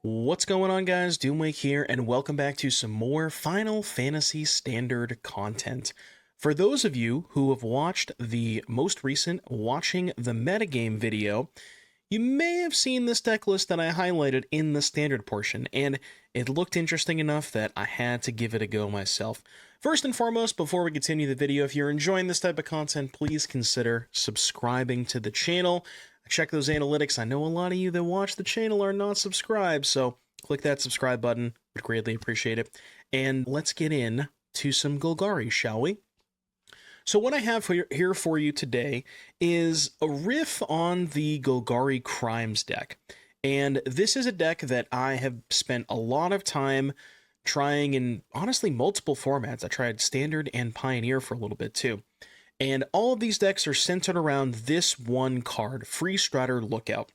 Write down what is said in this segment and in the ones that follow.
What's going on, guys? Doomwake here, and welcome back to some more Final Fantasy Standard content. For those of you who have watched the most recent Watching the Metagame video, you may have seen this deck list that I highlighted in the Standard portion, and it looked interesting enough that I had to give it a go myself. First and foremost, before we continue the video, if you're enjoying this type of content, please consider subscribing to the channel. Check those analytics. I know a lot of you that watch the channel are not subscribed, so click that subscribe button. Would greatly appreciate it. And let's get in to some Golgari, shall we? So what I have here for you today is a riff on the Golgari Crimes deck. And this is a deck that I have spent a lot of time trying in, honestly, multiple formats. I tried Standard and Pioneer for a little bit too. And all of these decks are centered around this one card, Freestrider Lookout.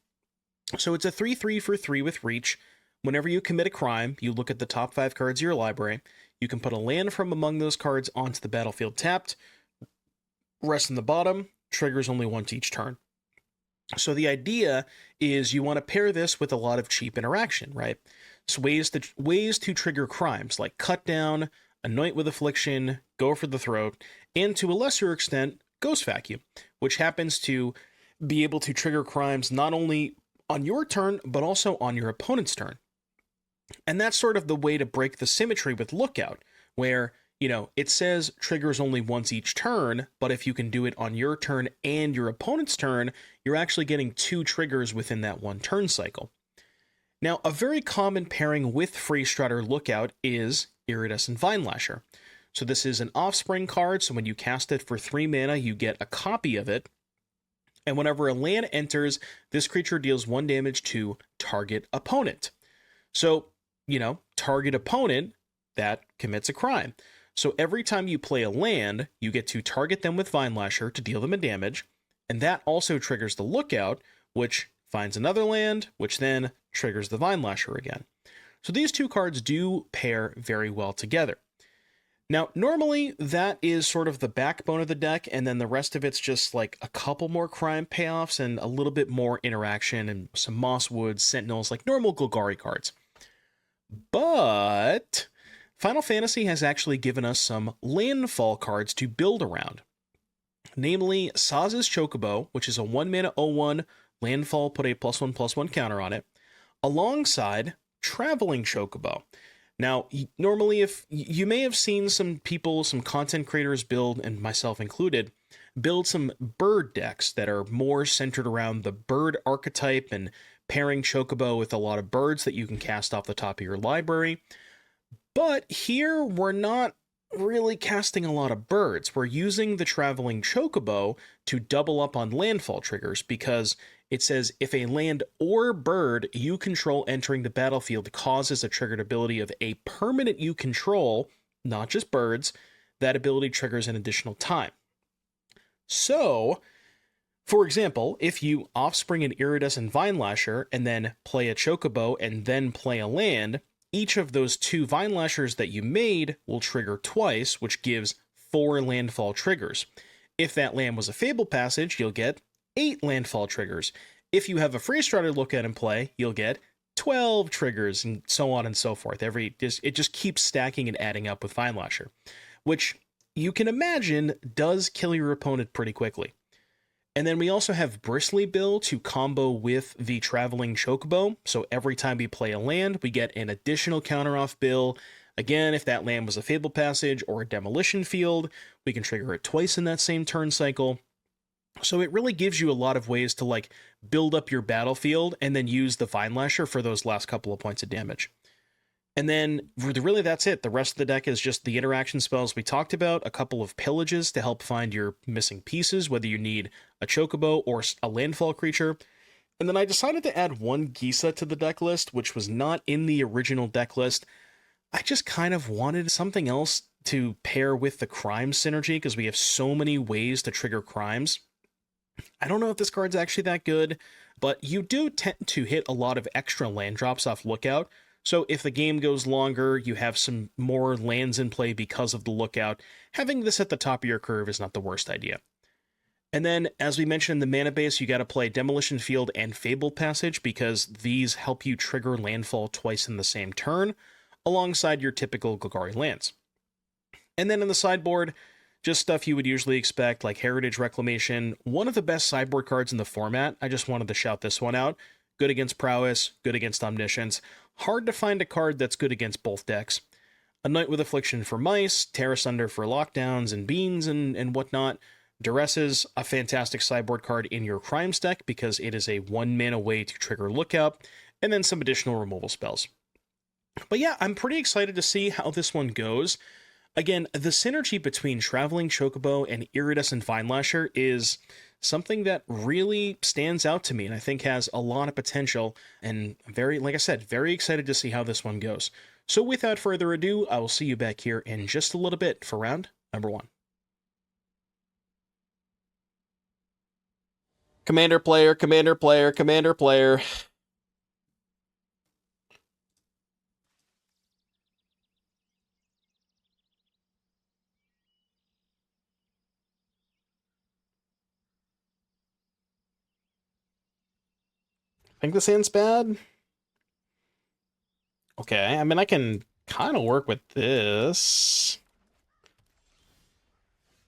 So it's a 3/3 for 3 with reach. Whenever you commit a crime, you look at the top 5 cards of your library. You can put a land from among those cards onto the battlefield tapped. Rest in the bottom, triggers only once each turn. So the idea is you want to pair this with a lot of cheap interaction, right? So ways to trigger crimes like Cut Down, Anoint with Affliction, Go for the Throat, and to a lesser extent, Ghost Vacuum, which happens to be able to trigger crimes not only on your turn, but also on your opponent's turn. And that's sort of the way to break the symmetry with Lookout, where, you know, it says triggers only once each turn, but if you can do it on your turn and your opponent's turn, you're actually getting 2 triggers within that one turn cycle. Now, a very common pairing with Freestrider Lookout is Iridescent Vinelasher. So this is an offspring card, so when you cast it for 3 mana, you get a copy of it. And whenever a land enters, this creature deals 1 damage to target opponent. So, you know, target opponent, that commits a crime. So every time you play a land, you get to target them with Vinelasher to deal them a damage, and that also triggers the Lookout, which finds another land, which then triggers the Vinelasher again. So these 2 cards do pair very well together. Now, normally that is sort of the backbone of the deck, and then the rest of it's just like a couple more crime payoffs and a little bit more interaction and some Mosswood, Sentinels, like normal Golgari cards. But Final Fantasy has actually given us some landfall cards to build around. Namely, Sazh's Chocobo, which is a 1-mana 0/1 landfall, put a +1/+1 counter on it, alongside Traveling Chocobo. Now, normally, if you may have seen some people, some content creators build, and myself included, build some bird decks that are more centered around the bird archetype and pairing Chocobo with a lot of birds that you can cast off the top of your library. But here, we're not really casting a lot of birds. We're using the Traveling Chocobo to double up on landfall triggers, because it says if a land or bird you control entering the battlefield causes a triggered ability of a permanent you control, not just birds, that ability triggers an additional time. So, for example, if you offspring an Iridescent Vinelasher and then play a Chocobo and then play a land, each of those 2 Vinelashers that you made will trigger twice, which gives 4 landfall triggers. If that land was a Fabled Passage, you'll get 8 landfall triggers. If you have a Freestrider Lookout in play, you'll get 12 triggers, and so on and so forth. It just keeps stacking and adding up with Vinelasher, which you can imagine does kill your opponent pretty quickly. And then we also have Bristly Bill to combo with the Traveling Chocobo, so every time we play a land, we get an additional counter off Bill. Again, if that land was a Fabled Passage or a Demolition Field, we can trigger it twice in that same turn cycle. So it really gives you a lot of ways to like build up your battlefield and then use the Vinelasher for those last couple of points of damage. And then really that's it. The rest of the deck is just the interaction spells we talked about, a couple of pillages to help find your missing pieces, whether you need a Chocobo or a landfall creature. And then I decided to add 1 Gisa to the deck list, which was not in the original deck list. I just kind of wanted something else to pair with the crime synergy, because we have so many ways to trigger crimes. I don't know if this card's actually that good, but you do tend to hit a lot of extra land drops off Lookout. So if the game goes longer, you have some more lands in play because of the Lookout. Having this at the top of your curve is not the worst idea. And then, as we mentioned in the mana base, you got to play Demolition Field and Fabled Passage because these help you trigger landfall twice in the same turn, alongside your typical Golgari lands. And then in the sideboard, just stuff you would usually expect, like Heritage Reclamation, one of the best sideboard cards in the format. I just wanted to shout this one out. Good against Prowess, good against Omniscience. Hard to find a card that's good against both decks. Anoint with Affliction for mice, Tear Asunder for lockdowns and beans and whatnot. Duress is a fantastic sideboard card in your Crimes deck because it is a 1-mana way to trigger Lookout, and then some additional removal spells. But yeah, I'm pretty excited to see how this one goes. Again, the synergy between Traveling Chocobo and Iridescent Vinelasher is something that really stands out to me and I think has a lot of potential, and like I said, very excited to see how this one goes. So without further ado, I will see you back here in just a little bit for round number 1. Commander player, commander player, commander player. Think this hand's bad? Okay, I mean, I can kind of work with this.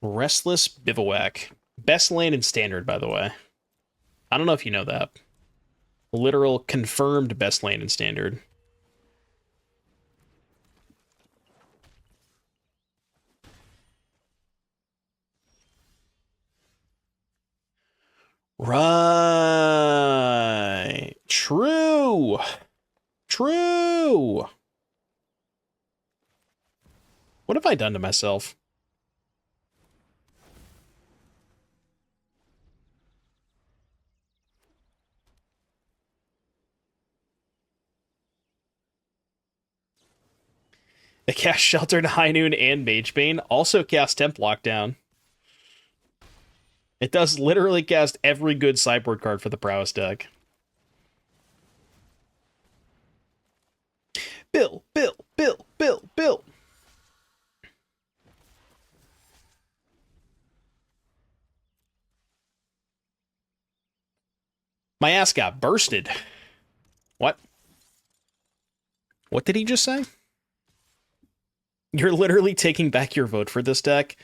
Restless Bivouac. Best land in Standard, by the way. I don't know if you know that. Literal confirmed best land in Standard. Right. True. True. What have I done to myself? It cast Sheltered High Noon and Magebane. Also cast Temp Lockdown. It does literally cast every good sideboard card for the Prowess deck. Bill. My ass got bursted. What? What did he just say? You're literally taking back your vote for this deck.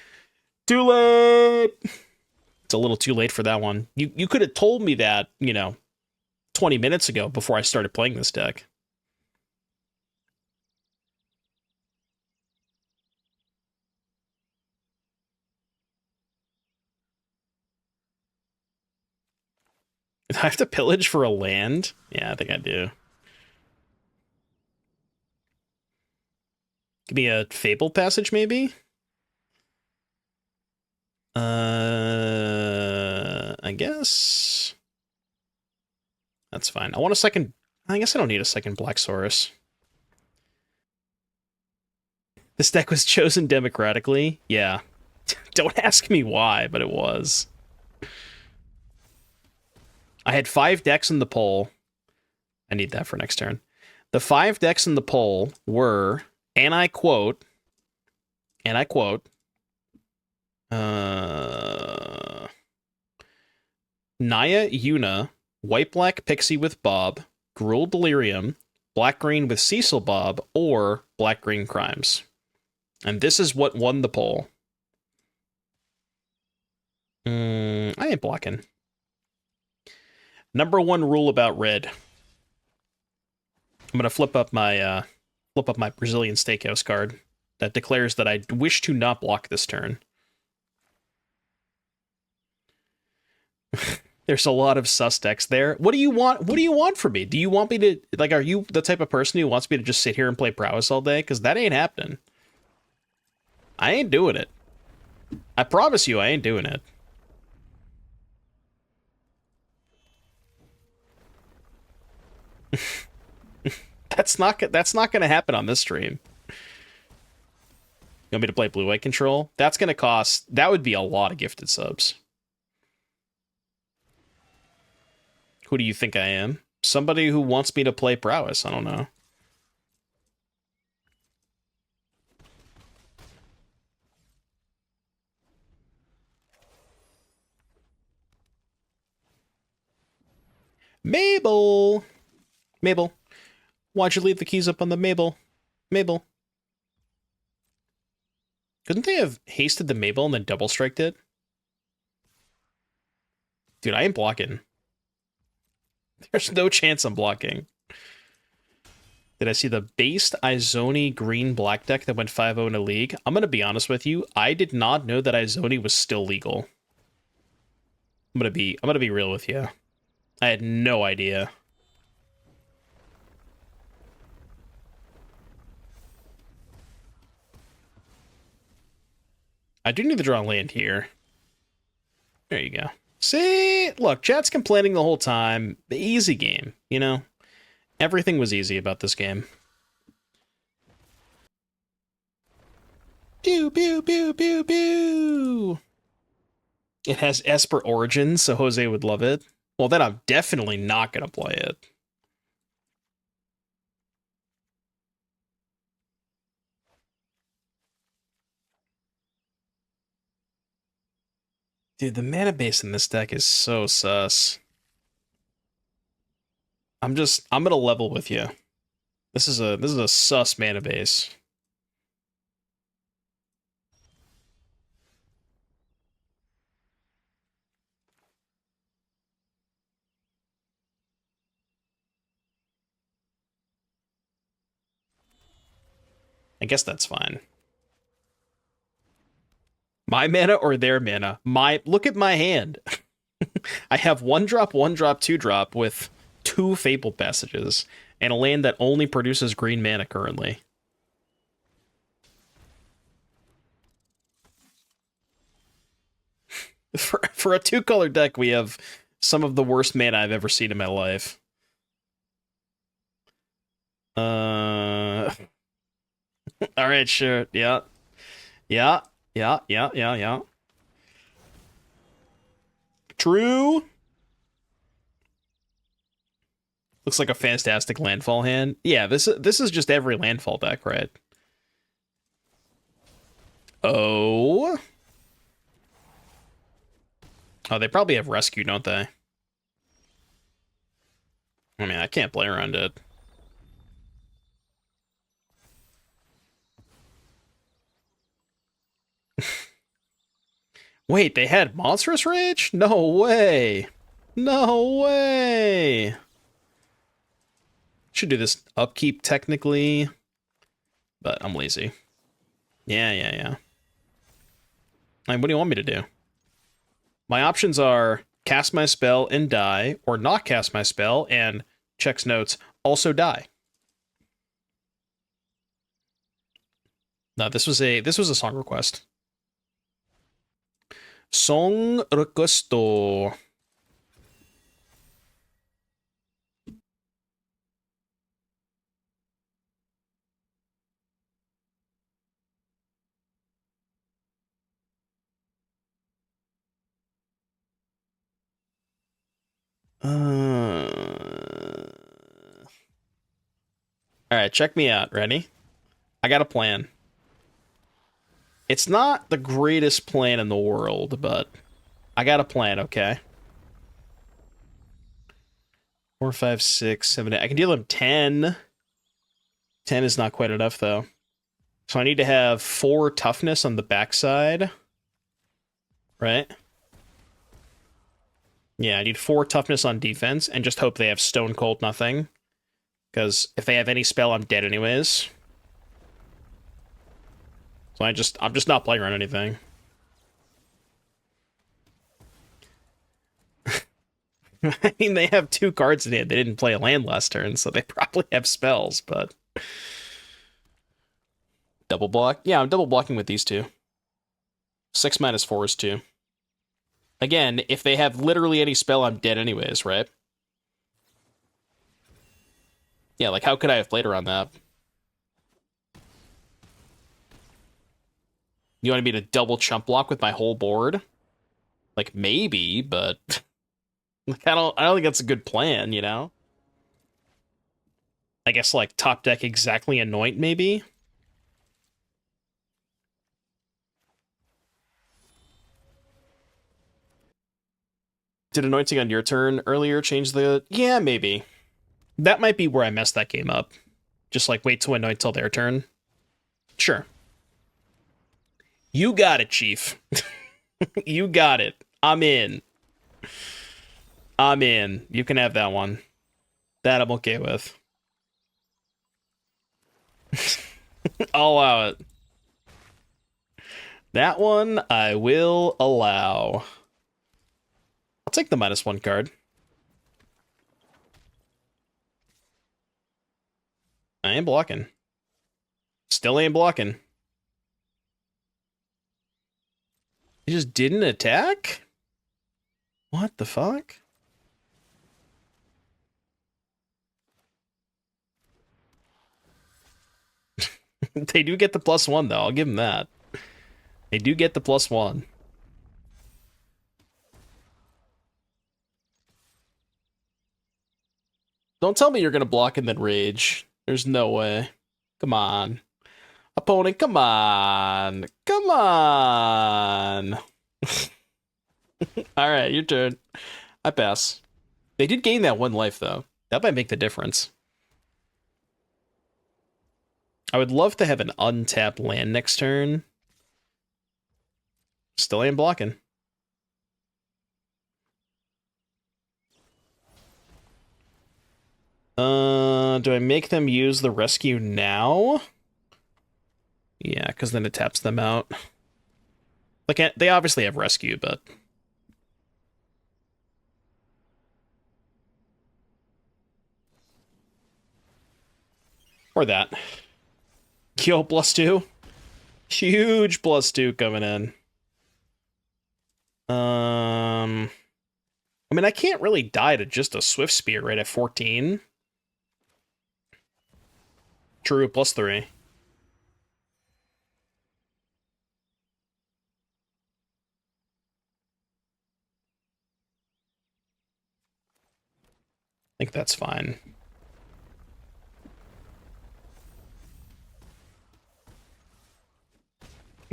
Too late! It's a little too late for that one. You could have told me that, 20 minutes ago before I started playing this deck. Do I have to pillage for a land? Yeah, I think I do. Give me a Fabled Passage, maybe? I guess... That's fine. I want a second... I guess I don't need a second Black Saurus. This deck was chosen democratically? Yeah. Don't ask me why, but it was. I had 5 decks in the poll. I need that for next turn. The 5 decks in the poll were, and I quote, Naya Yuna, White Black Pixie with Bob, Gruul Delirium, Black Green with Cecil Bob, or Black Green Crimes. And this is what won the poll. I ain't blocking. Number 1 rule about red. I'm gonna flip up my Brazilian Steakhouse card that declares that I wish to not block this turn. There's a lot of sus decks there. What do you want? What do you want from me? Do you want me to, like, are you the type of person who wants me to just sit here and play Prowess all day? Because that ain't happening. I ain't doing it. I promise you, I ain't doing it. That's not going to happen on this stream. You want me to play Blue-White Control? That's going to cost... That would be a lot of gifted subs. Who do you think I am? Somebody who wants me to play Prowess. I don't know. Mabel! Mabel, why'd you leave the keys up on the Mabel? Mabel. Couldn't they have hasted the Mabel and then double striked it? Dude, I ain't blocking. There's no chance I'm blocking. Did I see the based Izoni green-black deck that went 5-0 in a league? I'm going to be honest with you. I did not know that Izoni was still legal. I'm going to be real with you. I had no idea. I do need to draw land here. There you go. See? Look, chat's complaining the whole time. The easy game, you know? Everything was easy about this game. Pew, pew, pew, pew, pew! It has Esper Origins, so Jose would love it. Well, then I'm definitely not going to play it. Dude, the mana base in this deck is so sus. I'm gonna level with you. This is a sus mana base. I guess that's fine. My mana or their mana? Look at my hand. I have 1-drop, 1-drop, 2-drop with 2 Fabled Passages, and a land that only produces green mana currently. For a 2-color deck, we have some of the worst mana I've ever seen in my life. Alright, sure. Yeah. Yeah. Yeah. Yeah. Yeah. Yeah. True. Looks like a fantastic landfall hand. Yeah, this is just every landfall deck, right? Oh. Oh, they probably have rescue, don't they? I mean, I can't play around it. Wait, they had Monstrous Rage? No way. No way. Should do this upkeep technically, but I'm lazy. Yeah, yeah, yeah. Like, what do you want me to do? My options are cast my spell and die, or not cast my spell and, checks notes, also die. No, this was a song request. Song requesto. Alright, check me out. Ready? I got a plan. It's not the greatest plan in the world, but I got a plan, okay? 4, 5, 6, 7, 8. I can deal him 10. 10 is not quite enough, though. So I need to have 4 toughness on the backside. Right? Yeah, I need 4 toughness on defense, and just hope they have Stone Cold nothing. Because if they have any spell, I'm dead anyways. So I'm just not playing around anything. I mean, they have 2 cards in it. They didn't play a land last turn, so they probably have spells, but... Double block? Yeah, I'm double blocking with these 2. 6 minus 4 is 2. Again, if they have literally any spell, I'm dead anyways, right? Yeah, like, how could I have played around that? You wanted me to double chump block with my whole board? Like, maybe, but... like, I don't think that's a good plan, you know? I guess, like, top deck exactly Anoint, maybe? Did anointing on your turn earlier change the... Yeah, maybe. That might be where I messed that game up. Just like wait to anoint till their turn. Sure. You got it, Chief. You got it. I'm in. I'm in. You can have that one. That I'm okay with. I'll allow it. That one I will allow. I'll take the -1 card. I ain't blocking. Still ain't blocking. He just didn't attack? What the fuck? They do get the +1 though, I'll give them that. They do get the +1. Don't tell me you're gonna block and then rage. There's no way. Come on. Opponent, come on. Come on. Alright, your turn. I pass. They did gain that 1 life, though. That might make the difference. I would love to have an untapped land next turn. Still ain't blocking. Do I make them use the rescue now? Yeah, because then it taps them out. Like, they obviously have rescue, but... Or that. Kill +2. Huge +2 coming in. I mean, I can't really die to just a Swift Spear right at 14. True, +3. I think that's fine.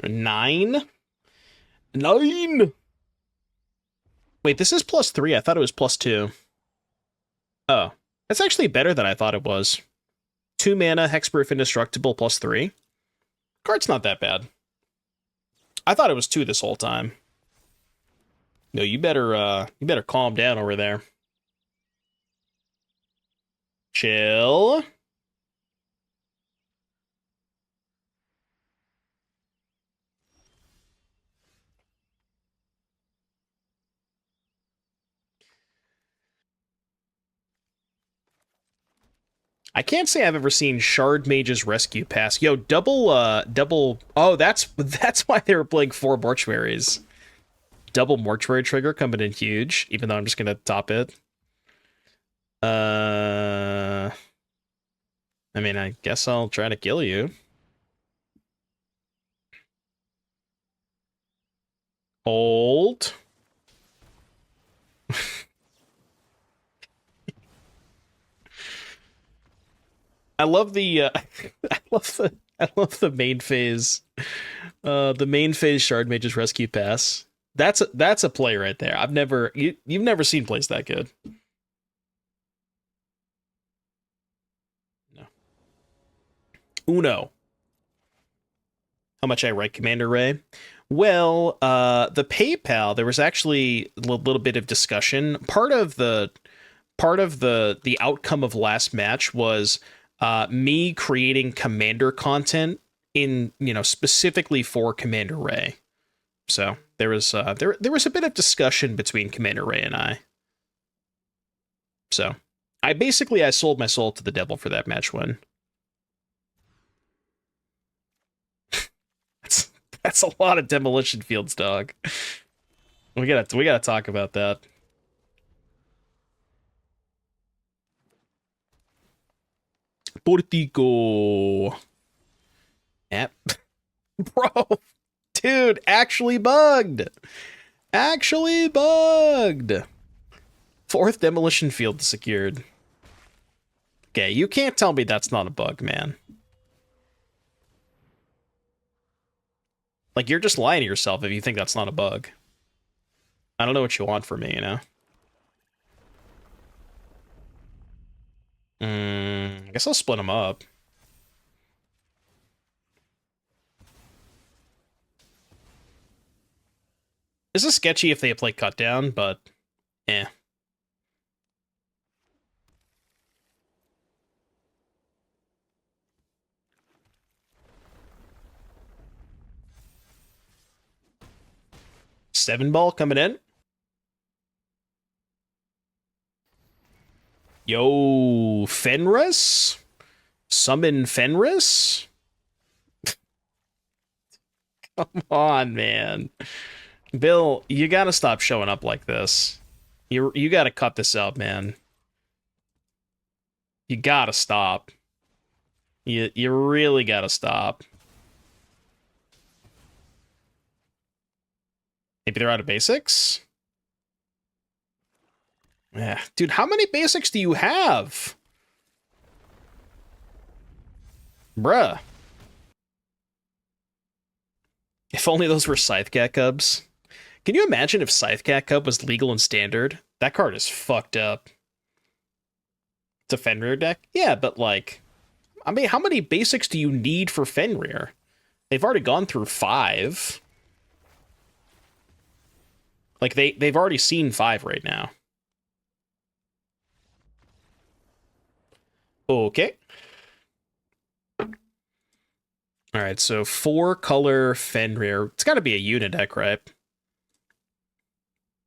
Nine? Wait, this is +3. I thought it was +2. Oh, that's actually better than I thought it was. 2 mana, Hexproof, Indestructible, +3. Card's not that bad. I thought it was 2 this whole time. No, you better calm down over there. Chill. I can't say I've ever seen Shard Mage's Rescue pass. Yo, double... Oh, that's why they were playing 4 Mortuaries. Double Mortuary trigger coming in huge, even though I'm just gonna top it. I mean, I guess I'll try to kill you. Hold. I love the I love the main phase. The main phase Shard Mage's Rescue pass. That's a play right there. You've never seen plays that good. No. Uno. How much I write Commander Ray? Well, the PayPal, there was actually a little bit of discussion. Part of the outcome of last match was me creating Commander content in, specifically for Commander Ray. So there was there was a bit of discussion between Commander Ray and I. So I sold my soul to the devil for that match win. That's a lot of Demolition Fields, dog. We gotta talk about that. Portico. Yep. Bro. Dude, actually bugged. Actually bugged. 4th Demolition Field secured. Okay, you can't tell me that's not a bug, man. Like, you're just lying to yourself if you think that's not a bug. I don't know what you want from me, I guess I'll split them up. This is sketchy if they play cut down, but eh. Seven ball coming in. Yo, Fenris? Summon Fenris? Come on, man. Bill, you gotta stop showing up like this. You gotta cut this out, man. You gotta stop. You really gotta stop. Maybe they're out of basics? Yeah. Dude, how many basics do you have? Bruh. If only those were Scythecat Cubs. Can you imagine if Scythecat Cub was legal and standard? That card is fucked up. It's a Fenrir deck? Yeah, but like... I mean, how many basics do you need for Fenrir? They've already gone through 5. Like, they've already seen 5 right now. Okay. Alright, so 4-color Fenrir. It's gotta be a unit deck, right?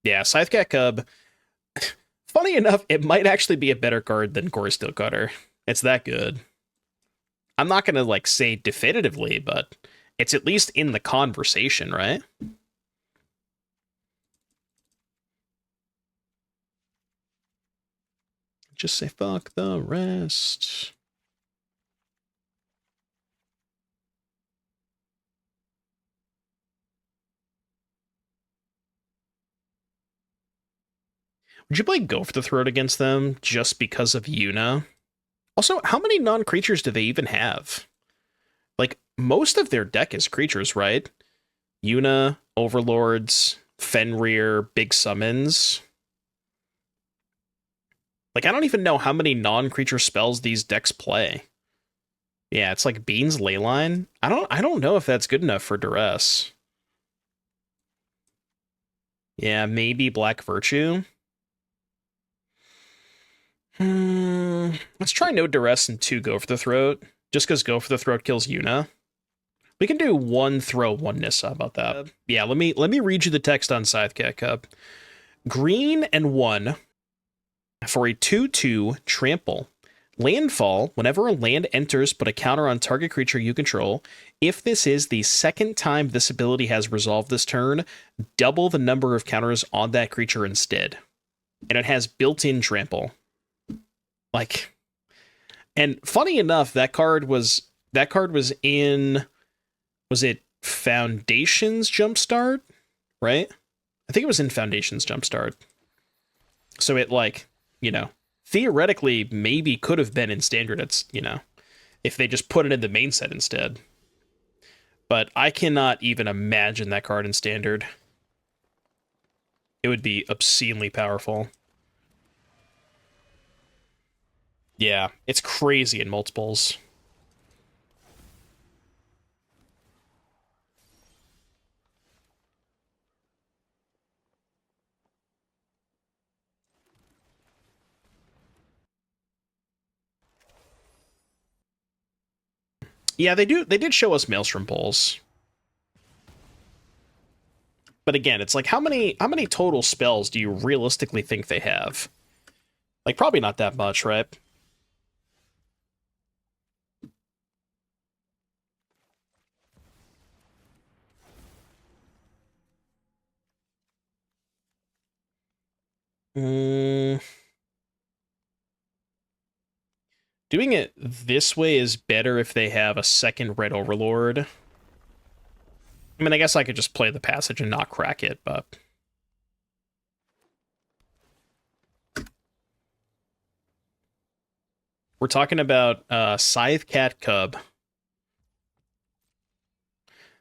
Yeah, Scythecat Cub. Funny enough, it might actually be a better card than Gore Steel Cutter. It's that good. I'm not gonna, like, say definitively, but it's at least in the conversation, right? Just say fuck the rest. Would you play Go for the Throat against them just because of Yuna? Also, how many non-creatures do they even have? Like, most of their deck is creatures, right? Yuna, Overlords, Fenrir, Big Summons. Like, I don't even know how many non-creature spells these decks play. Yeah, it's like Beans Leyline. I don't know if that's good enough for Duress. Yeah, maybe Black Virtue. Let's try no Duress and 2 Go for the Throat. Just because Go for the Throat kills Yuna. We can do 1 throw, 1 Nissa. How about that? Yeah, let me read you the text on Scythecat Cup. Green and 1 for a 2/2 trample. Landfall, whenever a land enters, put a counter on target creature you control. If this is the second time this ability has resolved this turn, double the number of counters on that creature instead. And it has built-in trample. Like, and funny enough, that card was in, was it Foundations Jumpstart? Right? I think it was in Foundations Jumpstart. So it, like, you know, theoretically maybe could have been in Standard, it's, you know, if they just put it in the main set instead. But I cannot even imagine that card in Standard. It would be obscenely powerful. Yeah, it's crazy in multiples. Yeah, they did show us Maelstrom Pulse. But again, it's like how many total spells do you realistically think they have? Like, probably not that much, right? Doing it this way is better if they have a second Red Overlord. I mean, I guess I could just play the passage and not crack it, but... We're talking about Scythecat Cub.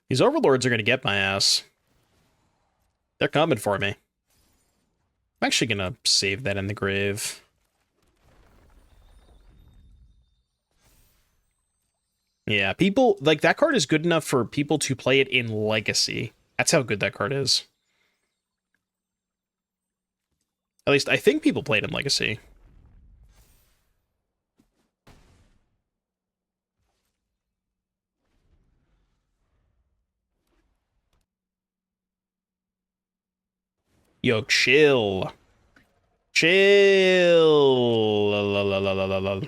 These Overlords are going to get my ass. They're coming for me. I'm actually going to save that in the grave. Yeah, people like that card is good enough for people to play it in Legacy. That's how good that card is. At least I think people played in Legacy. Yo, chill. Chill. La, la, la, la, la, la.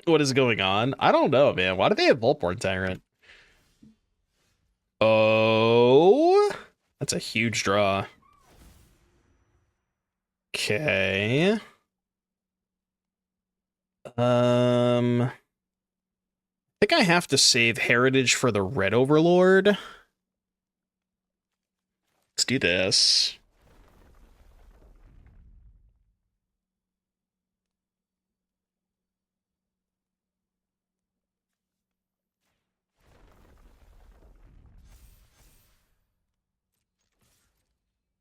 What is going on? I don't know, man. Why do they have Voltborn Tyrant? Oh, that's a huge draw. Okay. I think I have to save Heritage for the Red Overlord. Let's do this.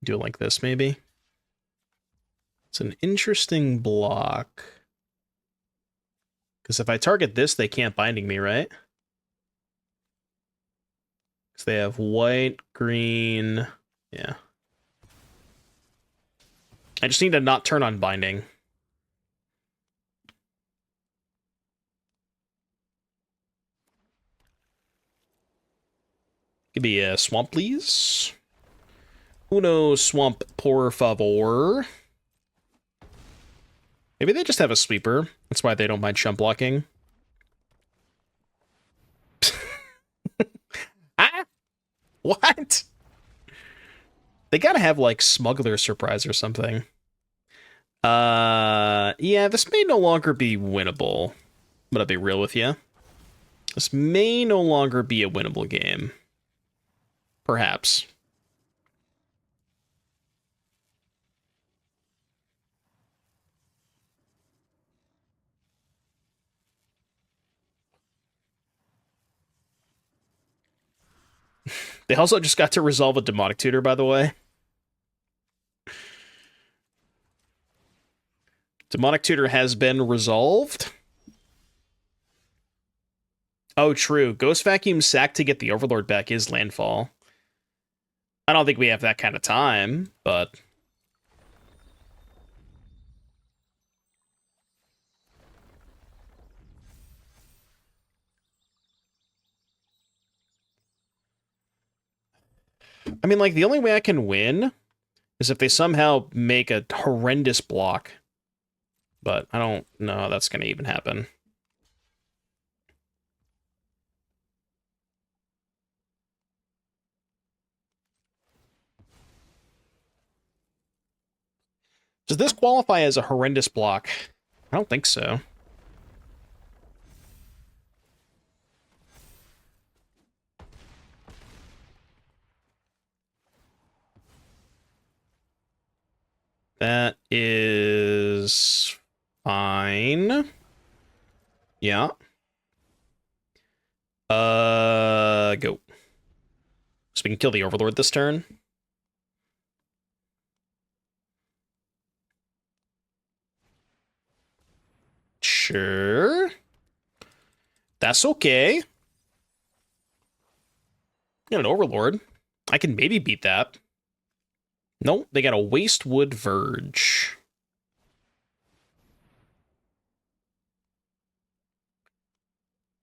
Do it like this, maybe. It's an interesting block. Because if I target this, they can't binding me, right? Because they have white, green. Yeah. I just need to not turn on binding. Give me a swamp, please. Uno swamp, por favor. Maybe they just have a sweeper. That's why they don't mind chump blocking. Ah! What? They gotta have, like, Smuggler Surprise or something. Yeah, this may no longer be winnable. I'm gonna be real with you. This may no longer be a winnable game. Perhaps. They also just got to resolve a Demonic Tutor, by the way. Demonic Tutor has been resolved. Oh, true. Ghost Vacuum sack to get the Overlord back is landfall. I don't think we have that kind of time, but... I mean, like, the only way I can win is if they somehow make a horrendous block. But I don't know how that's going to even happen. Does this qualify as a horrendous block? I don't think so. That is fine. Yeah. Go. So we can kill the Overlord this turn. Sure. That's okay. Got an Overlord. I can maybe beat that. Nope, they got a Wastewood Verge.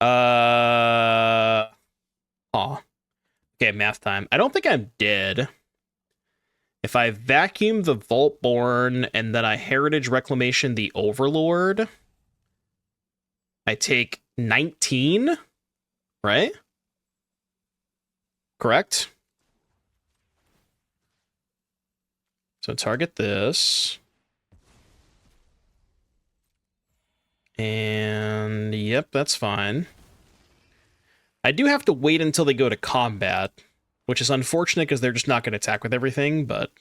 Aw. Okay, math time. I don't think I'm dead. If I vacuum the Vaultborn and then I Heritage Reclamation the Overlord, I take 19, right? Correct? So target this. And yep, that's fine. I do have to wait until they go to combat, which is unfortunate because they're just not going to attack with everything, but...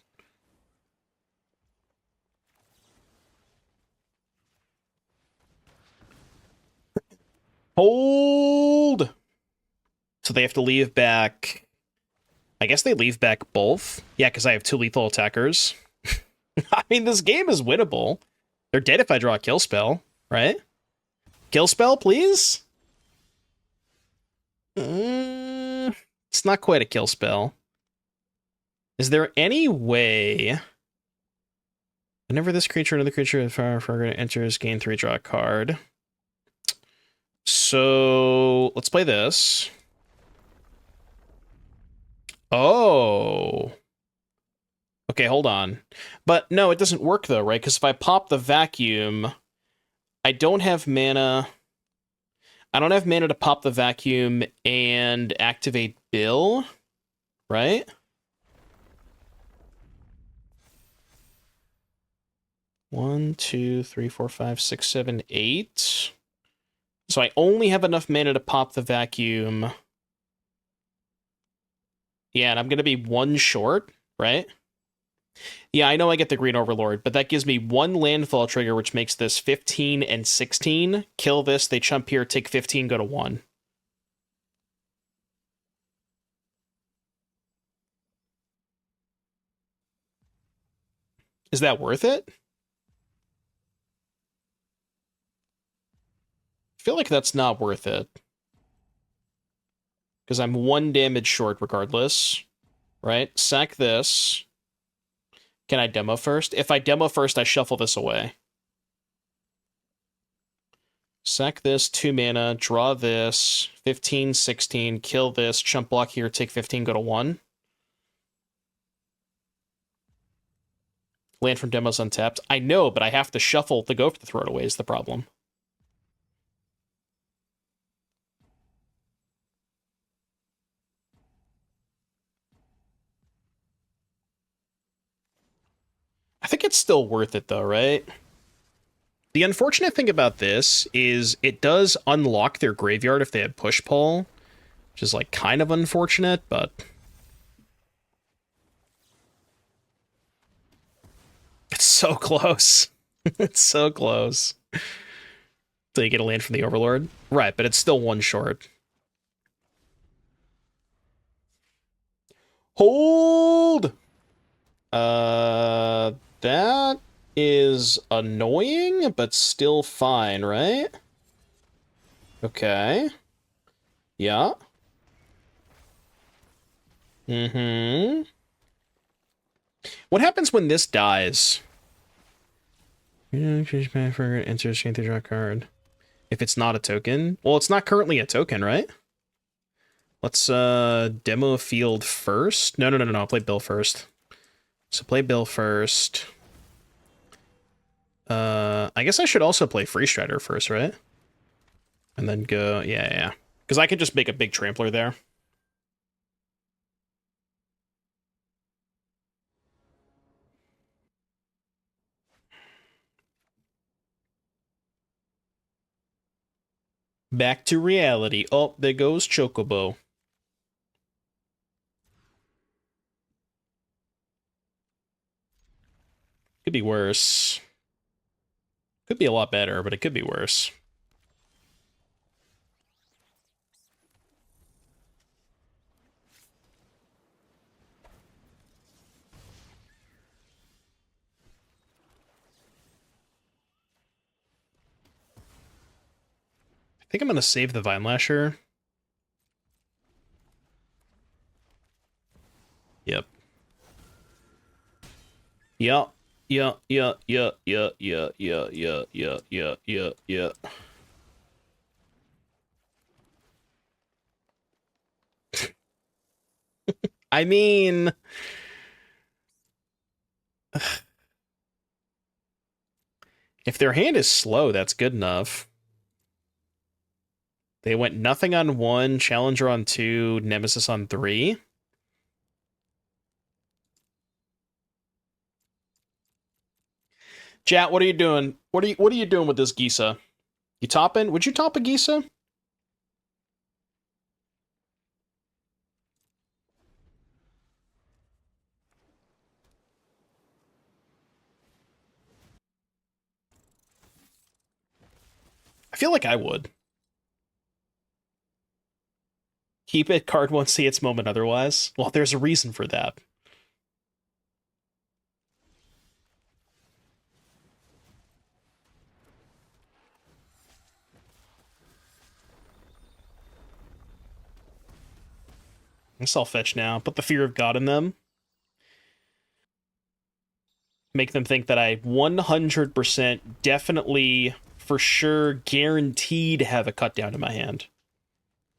Hold! So they have to leave back I guess they leave back both. Yeah, because I have 2 lethal attackers. I mean, this game is winnable. They're dead if I draw a kill spell, right? Kill spell, please? It's not quite a kill spell. Is there any way... Whenever this creature or another creature is far enters, gain 3, draw a card. So, let's play this. Oh. Okay, hold on. But no, it doesn't work though, right? Because if I pop the vacuum, I don't have mana. I don't have mana to pop the vacuum and activate Bill, right? One, two, three, four, five, six, seven, eight. So I only have enough mana to pop the vacuum. Yeah, and I'm going to be 1 short, right? Yeah, I know I get the Green Overlord, but that gives me 1 landfall trigger, which makes this 15 and 16. Kill this, they chump here, take 15, go to 1. Is that worth it? I feel like that's not worth it. Because I'm 1 damage short regardless. Right? Sack this. Can I demo first? If I demo first, I shuffle this away. Sack this, 2 mana, draw this, 15, 16, kill this, chump block here, take 15, go to 1. Land from demos untapped. I know, but I have to shuffle to go for the throw it away is the problem. I think it's still worth it though, right? The unfortunate thing about this is it does unlock their graveyard if they had push pull, which is like kind of unfortunate, but it's so close. It's so close. So you get a land from the Overlord. Right, but it's still 1 short. Hold! That is annoying, but still fine, right? Okay. Yeah. Mm-hmm. What happens when this dies? Enters chain to draw a card. If it's not a token? Well, it's not currently a token, right? Let's demo a field first. No. I'll play Bill first. So play Bill first. I guess I should also play Freestrider first, right? And then go, yeah. Because I could just make a big trampler there. Back to reality. Oh, there goes Chocobo. Could be worse. Could be a lot better, but it could be worse. I think I'm going to save the Vinelasher. Yep. Yeah. I mean... if their hand is slow, that's good enough. They went nothing on 1, Challenger on 2, Nemesis on 3. Chat, what are you doing? What are you doing with this Gisa? You topping? Would you top a Gisa? I feel like I would. Keep it, card won't see its moment otherwise. Well, there's a reason for that. I'll fetch now. Put the Fear of God in them. Make them think that I 100% definitely, for sure, guaranteed have a cut down in my hand.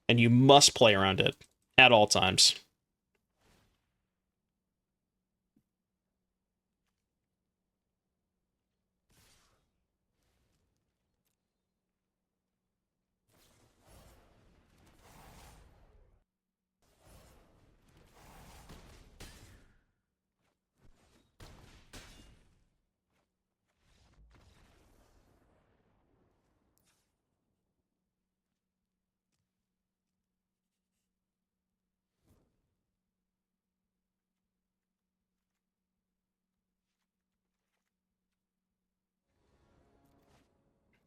And you must play around it at all times.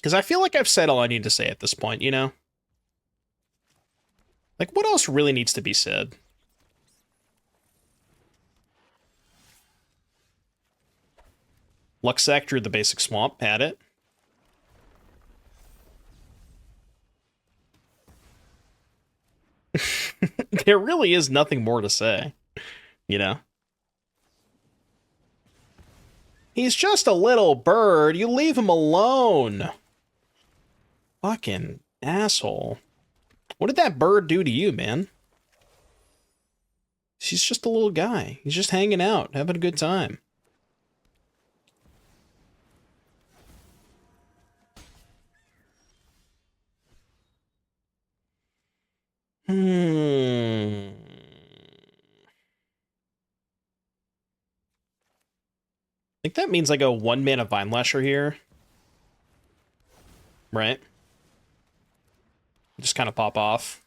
Because I feel like I've said all I need to say at this point, you know? Like, what else really needs to be said? Luxac drew the basic swamp, had it. There really is nothing more to say, you know? He's just a little bird. You leave him alone. Fucking asshole. What did that bird do to you, man? He's just a little guy. He's just hanging out, having a good time. I think that means I go 1-mana Vinelasher here. Right? Just kind of pop off.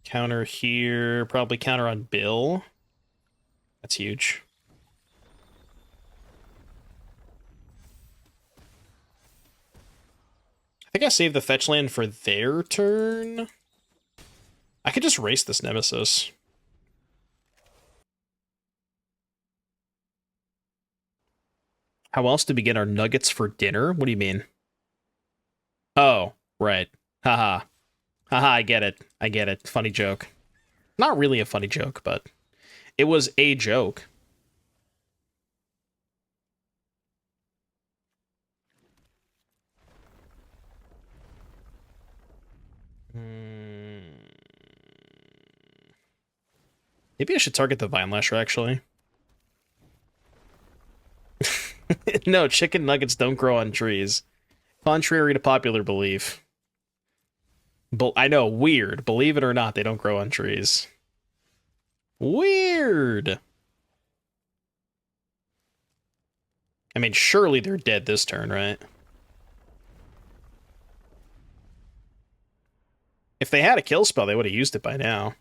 Counter here. Probably counter on Bill. That's huge. I think I saved the fetch land for their turn. I could just race this Nemesis. How else do we get our nuggets for dinner? What do you mean? Oh, right. Haha. Haha, I get it. I get it. Funny joke. Not really a funny joke, but it was a joke. Maybe I should target the Vinelasher, actually. No, chicken nuggets don't grow on trees. Contrary to popular belief. I know, weird. Believe it or not, they don't grow on trees. Weird. I mean, surely they're dead this turn, right? If they had a kill spell, they would have used it by now.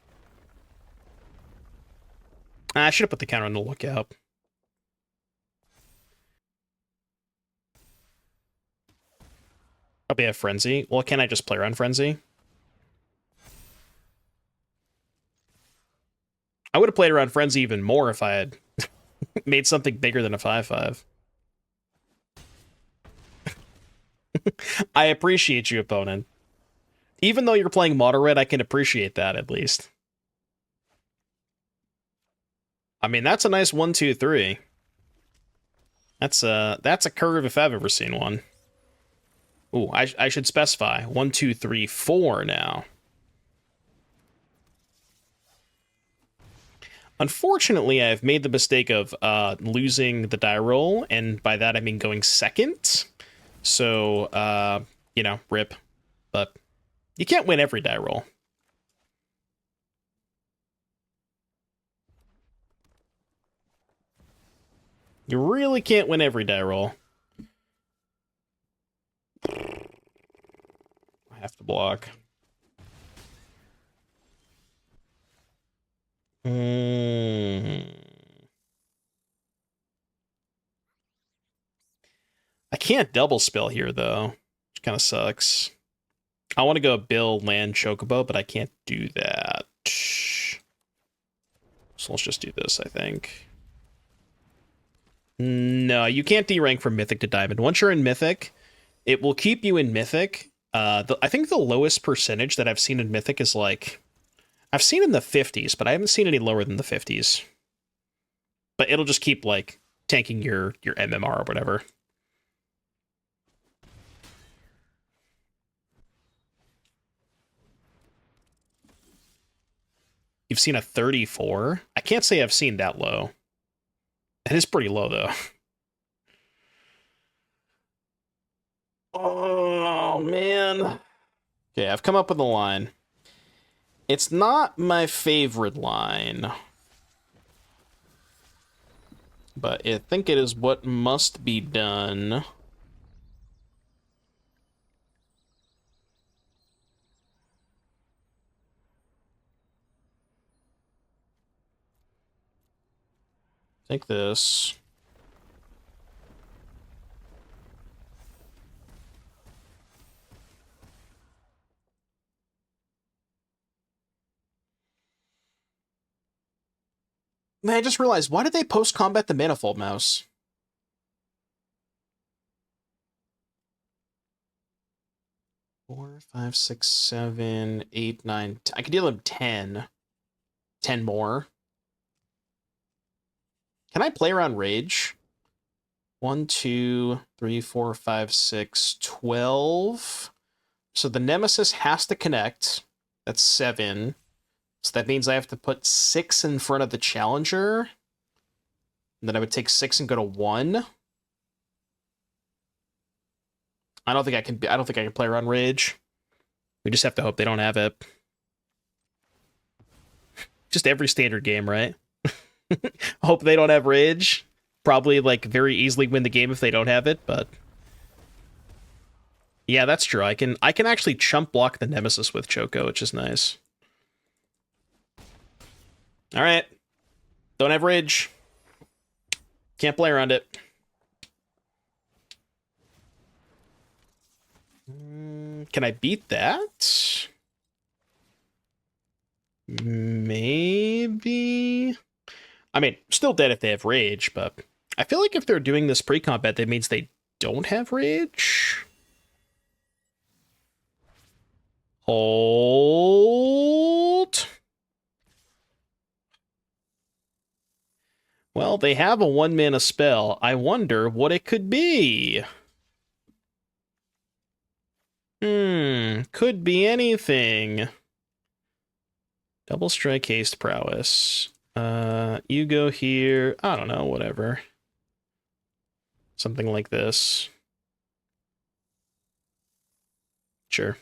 I should have put the counter on the lookout. Probably have Frenzy. Well, can I just play around Frenzy? I would have played around Frenzy even more if I had made something bigger than a 5/5. I appreciate you, opponent. Even though you're playing Mono Red, I can appreciate that at least. I mean, that's a nice 1, 2, 3. That's a curve if I've ever seen one. Ooh, I should specify 1, 2, 3, 4 now. Unfortunately, I've made the mistake of losing the die roll, and by that I mean going second. So, you know, rip. But you can't win every die roll. You really can't win every die roll. I have to block. I can't double spell here, though, which kind of sucks. I want to go Bill land Chocobo, but I can't do that. So let's just do this, I think. No, you can't derank from Mythic to Diamond. Once you're in Mythic, it will keep you in Mythic. I think the lowest percentage that I've seen in Mythic is like... I've seen in the 50s, but I haven't seen any lower than the 50s. But it'll just keep, like, tanking your MMR or whatever. You've seen a 34? I can't say I've seen that low. It is pretty low, though. Oh, man. Okay, I've come up with a line. It's not my favorite line, but I think it is what must be done. Take this. Man, I just realized, why did they post-combat the Manifold Mouse? Four, 5, 6, 7, 8, 9, 10. I could deal him 10. 10 more. Can I play around Rage? 1, 2, 3, 4, 5, 6, 12. So the Nemesis has to connect. That's 7. So that means I have to put 6 in front of the Challenger. And then I would take 6 and go to 1. I don't think I can play around Rage. We just have to hope they don't have it. Just every standard game, right? Hope they don't have Rage. Probably, like, very easily win the game if they don't have it, but... Yeah, that's true. I can actually chump block the Nemesis with Choco, which is nice. Alright. Don't have Rage. Can't play around it. Can I beat that? Maybe? I mean, still dead if they have Rage, but I feel like if they're doing this pre-combat, that means they don't have Rage. Hold. Well, they have a 1-mana spell. I wonder what it could be. Could be anything. Double strike haste prowess. You go here. I don't know, whatever. Something like this. Sure.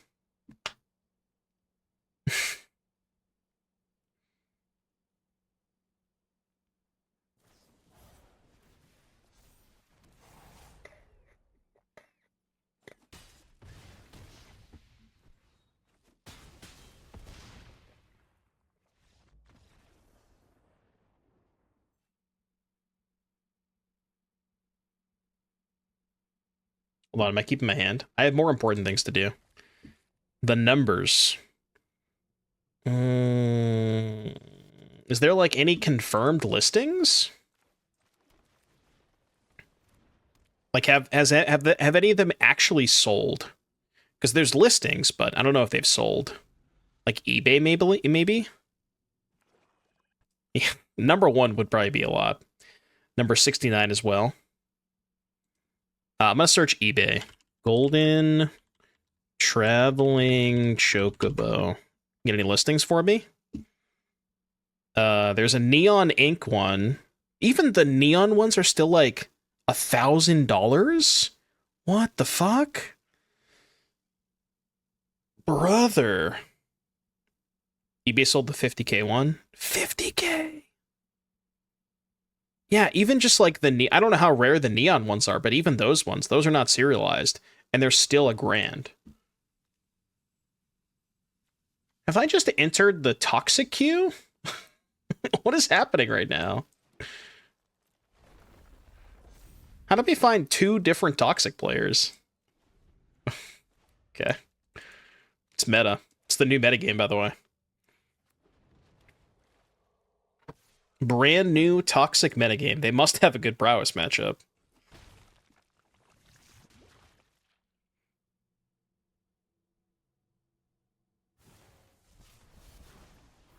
Hold on, am I keeping my hand? I have more important things to do. The numbers. Is there, like, any confirmed listings? Like, have any of them actually sold? Because there's listings, but I don't know if they've sold. Like eBay, maybe? Yeah, number 1 would probably be a lot. Number 69 as well. I'm going to search eBay. Golden Traveling Chocobo. Get any listings for me? There's a Neon Ink one. Even the neon ones are still like $1,000? What the fuck? Brother. eBay sold the 50k one. 50k? Yeah, even just like I don't know how rare the neon ones are, but even those ones, those are not serialized, and they're still $1,000. Have I just entered the toxic queue? What is happening right now? How do we find 2 different toxic players? Okay. It's meta. It's the new metagame, by the way. Brand new toxic metagame. They must have a good prowess matchup.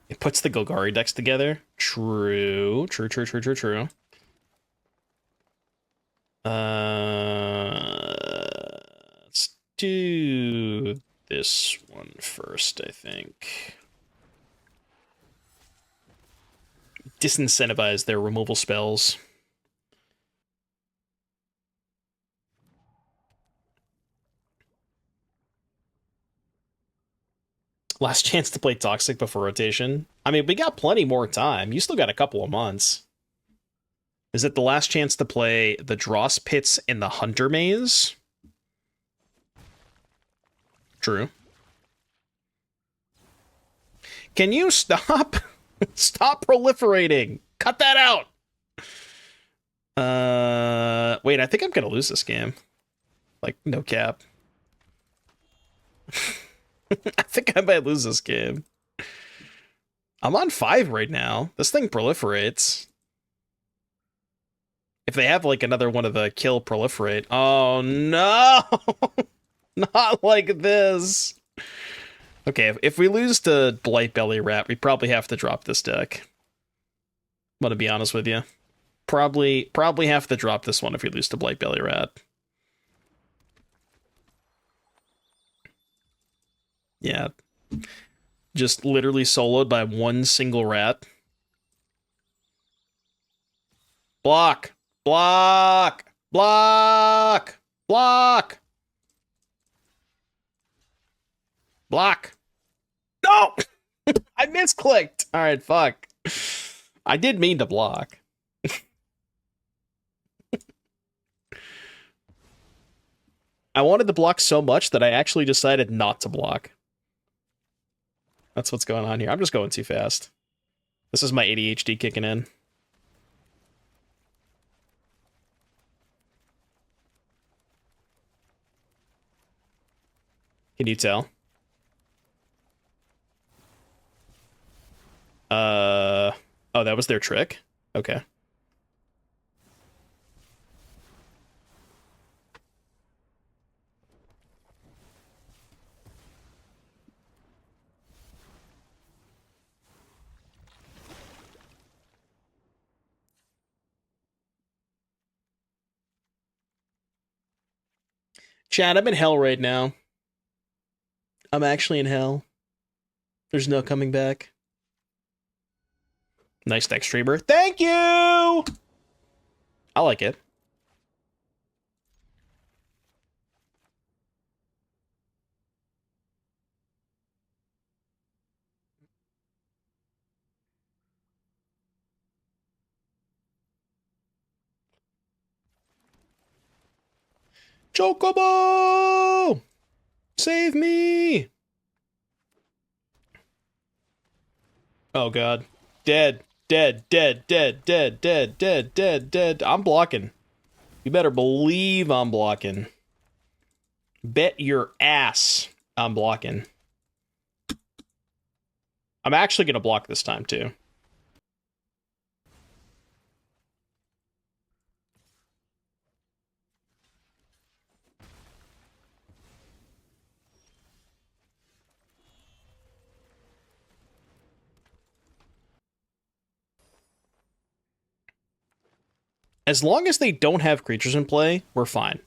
It puts the Golgari decks together. True. True. Let's do this one first, I think. Disincentivize their removal spells. Last chance to play Toxic before rotation. I mean, we got plenty more time. You still got a couple of months. Is it the last chance to play the Dross Pits and the Hunter Maze? True. Can you stop? Stop proliferating. Cut that out. Wait, I think I'm gonna lose this game. Like, no cap. I think I might lose this game. I'm on 5 right now. This thing proliferates. If they have, like, another one of the kill proliferate... Oh, no! Not like this. Okay, if we lose to Blightbelly Rat, we probably have to drop this deck. I'm gonna be honest with you. Probably have to drop this one if we lose to Blightbelly Rat. Yeah. Just literally soloed by one single rat. Block! Block! Block! Block! Block! No! I misclicked! Alright, fuck. I did mean to block. I wanted to block so much that I actually decided not to block. That's what's going on here. I'm just going too fast. This is my ADHD kicking in. Can you tell? Oh, that was their trick? Okay. Chat, I'm in hell right now. I'm actually in hell. There's no coming back. Nice deck streamer. Thank you! I like it. Chocobo! Save me! Oh god. Dead. Dead. I'm blocking. You better believe I'm blocking. Bet your ass I'm blocking. I'm actually going to block this time, too. As long as they don't have creatures in play, we're fine.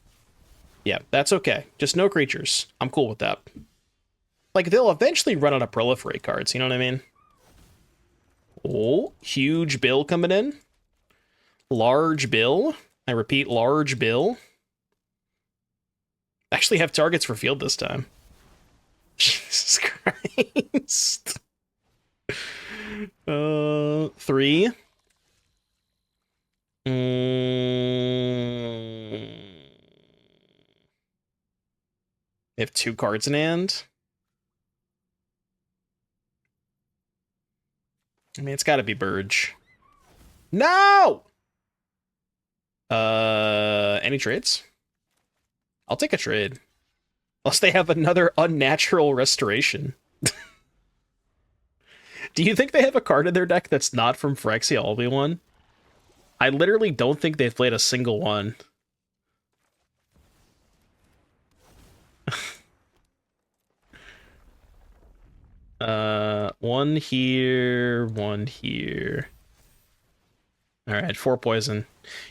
Yeah, that's okay. Just no creatures. I'm cool with that. Like, they'll eventually run out of proliferate cards, you know what I mean? Oh, huge bill coming in. Large bill. I repeat, large bill. Actually have targets for field this time. Jesus Christ. 3. They have 2 cards in hand. I mean, it's got to be Burge. No! Any trades? I'll take a trade. Unless they have another unnatural restoration. Do you think they have a card in their deck that's not from Phyrexia Obi-Wan? I literally don't think they've played a single one. One here, one here. Alright, 4 poison.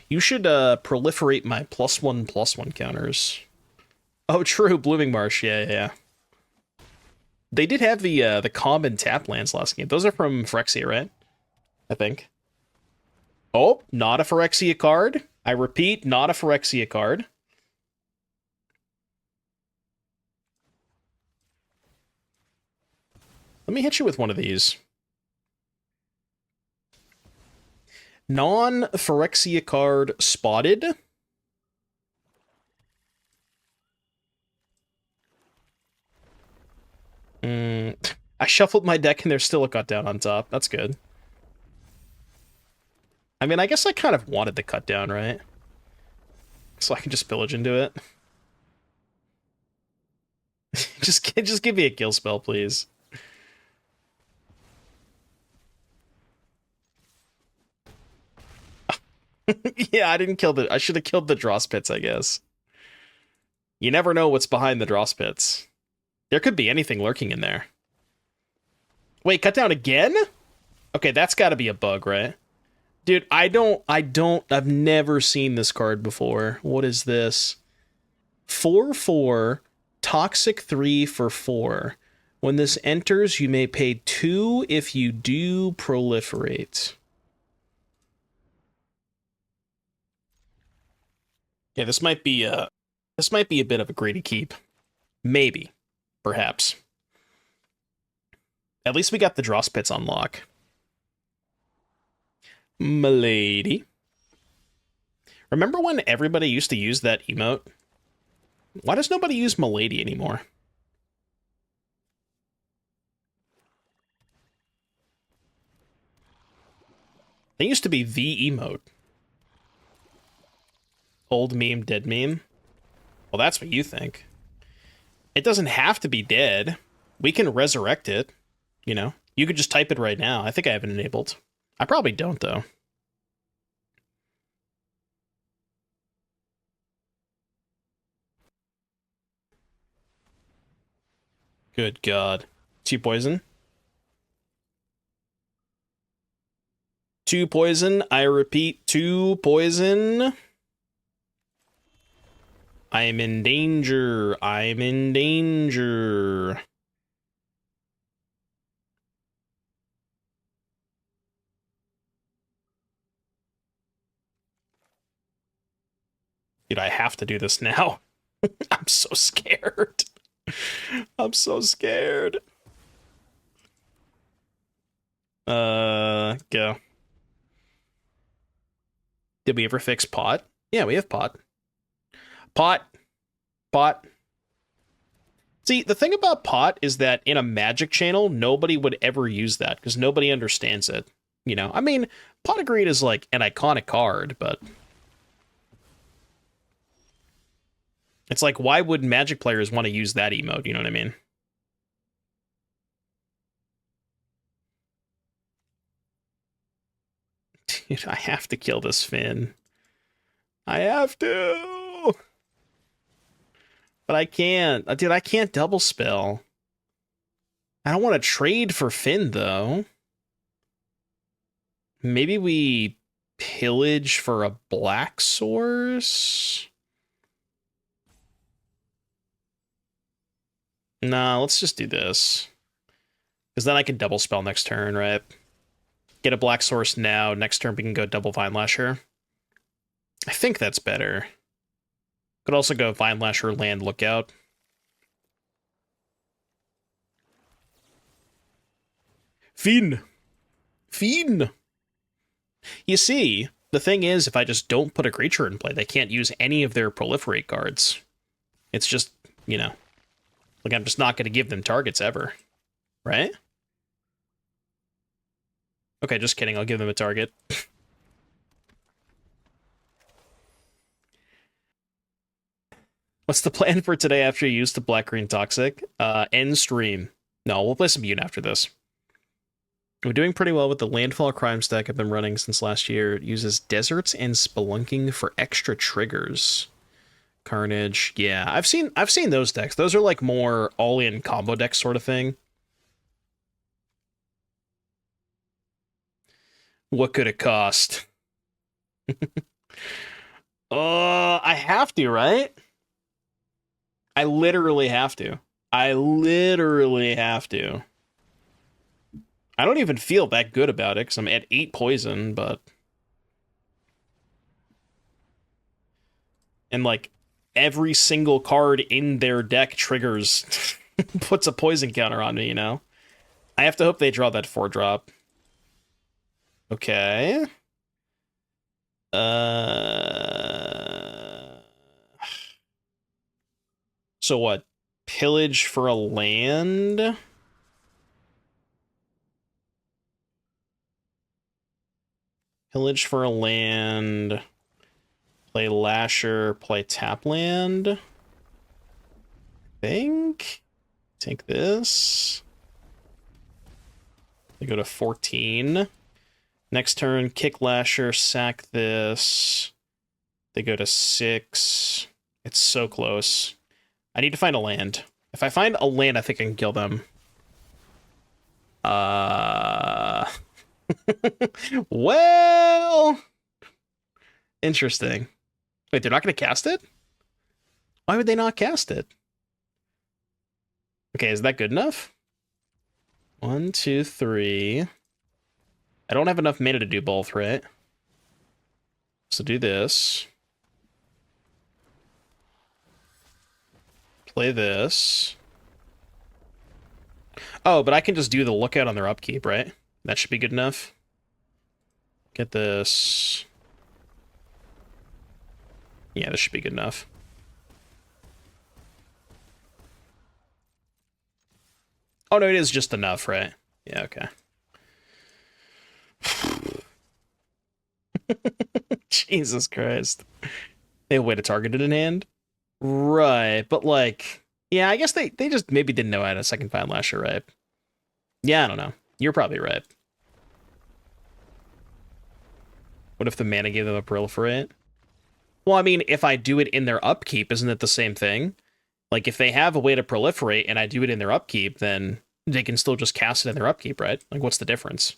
You should proliferate my +1/+1 counters. Oh, true, Blooming Marsh, yeah. They did have the common tap lands last game. Those are from Phyrexia, right? I think. Oh, not a Phyrexia card. I repeat, not a Phyrexia card. Let me hit you with one of these. Non-Phyrexia card spotted. I shuffled my deck and there's still a cut down on top. That's good. I mean, I guess I kind of wanted the cut down, right? So I can just pillage into it. just give me a kill spell, please. Yeah, I didn't kill I should have killed the draw spits, I guess. You never know what's behind the draw spits. There could be anything lurking in there. Wait, cut down again? Okay, that's got to be a bug, right? Dude, I've never seen this card before. What is this? 4/4, Toxic 3 for 4. When this enters, you may pay 2 if you do proliferate. Yeah, this might be a bit of a greedy keep. Maybe. Perhaps. At least we got the draw spits on lock. Milady. Remember when everybody used to use that emote? Why does nobody use Milady anymore? They used to be the emote. Old meme, dead meme. Well, that's what you think. It doesn't have to be dead. We can resurrect it. You know, you could just type it right now. I think I have it enabled. I probably don't, though. Good God. 2 poison. 2 poison. I repeat, 2 poison. I'm in danger. I'm in danger. Dude, I have to do this now. I'm so scared. I'm so scared. Go. Did we ever fix pot? Yeah, we have pot. Pot. See, the thing about pot is that in a Magic channel, nobody would ever use that because nobody understands it. You know, I mean, Pot of Greed is like an iconic card, but it's like, why would Magic players want to use that emote? You know what I mean? Dude, I have to kill this Finn. I have to. But I can't. Dude, I can't double spell. I don't want to trade for Finn, though. Maybe we pillage for a black source? Nah, let's just do this. Because then I can double spell next turn, right? Get a black source now. Next turn we can go double Vinelasher. I think that's better. Could also go Vinelasher, land, Lookout. Finn! You see, the thing is, if I just don't put a creature in play, they can't use any of their proliferate cards. It's just, you know, like I'm just not going to give them targets ever. Right? Okay, just kidding. I'll give them a target. What's the plan for today after you use the black-green toxic? End stream. No, we'll play some Yoon after this. We're doing pretty well with the Landfall Crime stack I've been running since last year. It uses Deserts and Spelunking for extra triggers. Carnage. Yeah, I've seen those decks. Those are like more all-in combo deck sort of thing. What could it cost? I have to, right? I literally have to. I literally have to. I don't even feel that good about it because I'm at 8 poison, but... And, like, every single card in their deck triggers... puts a poison counter on me, you know? I have to hope they draw that 4-drop. Okay. So what? Pillage for a land? Pillage for a land. Play Lasher, play tap land. I think. Take this. They go to 14. Next turn, kick Lasher, sack this. They go to 6. It's so close. I need to find a land. If I find a land, I think I can kill them. Well... Interesting. Wait, they're not going to cast it? Why would they not cast it? Okay, is that good enough? 1, 2, 3... I don't have enough mana to do both, right? So do this. Play this. Oh, but I can just do the lookout on their upkeep, right? That should be good enough. Get this. Yeah, this should be good enough. Oh, no, it is just enough, right? Yeah, okay. Jesus Christ. They have a way to target it in hand? Right, but like... Yeah, I guess they just maybe didn't know I had a second Vine Lasher, right? Yeah, I don't know. You're probably right. What if the mana gave them a proliferate? Well, I mean, if I do it in their upkeep, isn't it the same thing? Like, if they have a way to proliferate and I do it in their upkeep, then they can still just cast it in their upkeep, right? Like, what's the difference?